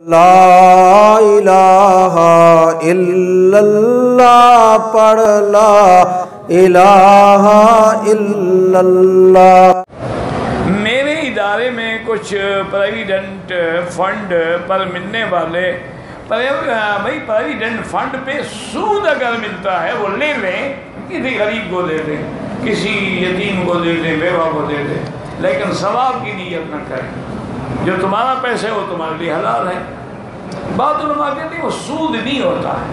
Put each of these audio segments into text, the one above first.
لا الہ الا اللہ پڑھ لا الہ الا اللہ۔ میرے ادارے میں کچھ پرویڈنٹ فنڈ پر ملنے والے بھائی پرویڈنٹ فنڈ پہ سود اگر ملتا ہے وہ لے لیں، کسی غریب کو دے دیں، کسی یتیم کو دے دیں، بیوہ کو دے دیں، لیکن ثواب کی نیت نہ کریں۔ جو تمہارا پیسہ ہے وہ تمہارے لیے حلال ہے۔ بعض علماء کہتے ہیں وہ سود نہیں ہوتا ہے،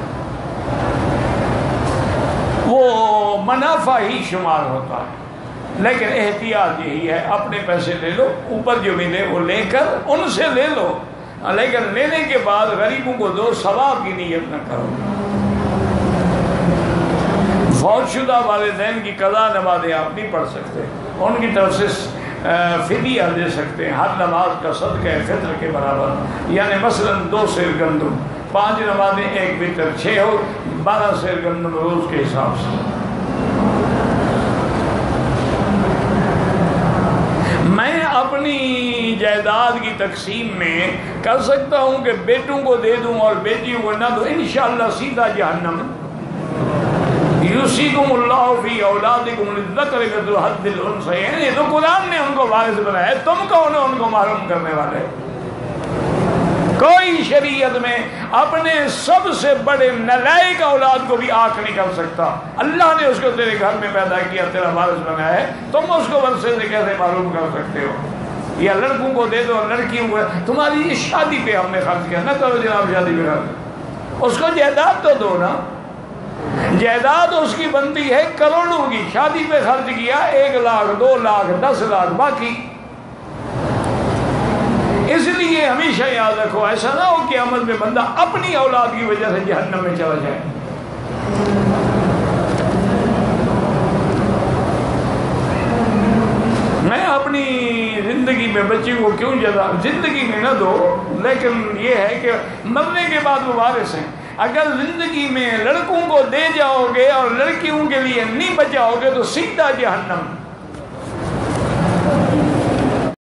وہ منافع ہی شمار ہوتا ہے، لیکن احتیاط یہی ہے اپنے پیسے لے لو، اوپر جو ملے وہ لے کر ان سے لے لو، لیکن لینے کے بعد غریبوں کو دو، ثواب کی نیت نہ کرو۔ فوت شدہ والدین کی قضا نمازیں آپ نہیں پڑھ سکتے، ان کی طرف سے فدیہ دے سکتے ہیں، ہر نماز کا صدقہ فطر کے برابر، یعنی مثلا 2 سیر گندم، 5 نمازیں 1 وتر، 6 ہو 12 سیر گندم روز کے حساب سے۔ میں اپنی جائیداد کی تقسیم میں کر سکتا ہوں کہ بیٹوں کو دے دوں اور بیٹیوں کو نہ دوں، انشاءاللہ سیدھا جہنم۔ یوصیکم اللہ فی اولادکم للذکر مثل حظ الانثیین، یہ تو قرآن نے ان کو وارث بنایا ہے، تم کون ہو ان کو محروم کرنے والے؟ کوئی شریعت میں اپنے سب سے بڑے نالائق اولاد کو بھی آنکھ نہیں کر سکتا۔ اللہ نے اس کو تیرے گھر میں پیدا کیا، تیرا وارث بنایا ہے، تم اس کو ورثے سے کیسے محروم کر سکتے ہو؟ یا لڑکوں کو دے دو اور لڑکیوں کو، تمہاری شادی پہ ہم نے خرچ کیا، نہ کرو جناب شادی پہ خرچ، اس کو جائیداد تو دو نا۔ جائیداد اس کی بنتی ہے کروڑوں کی، شادی پہ خرچ کیا 1 لاکھ 2 لاکھ 10 لاکھ باقی۔ اس لیے ہمیشہ یاد رکھو، ایسا نہ ہو کہ قیامت میں بندہ اپنی اولاد کی وجہ سے جہنم میں چلا جائے۔ میں اپنی زندگی میں بچے کو کیوں زندگی میں نہ دو، لیکن یہ ہے کہ مرنے کے بعد وہ وارث ہیں۔ اگر زندگی میں لڑکوں کو دے جاؤ گے اور لڑکیوں کے لیے نہیں بچاؤ گے تو سیدھا جہنم۔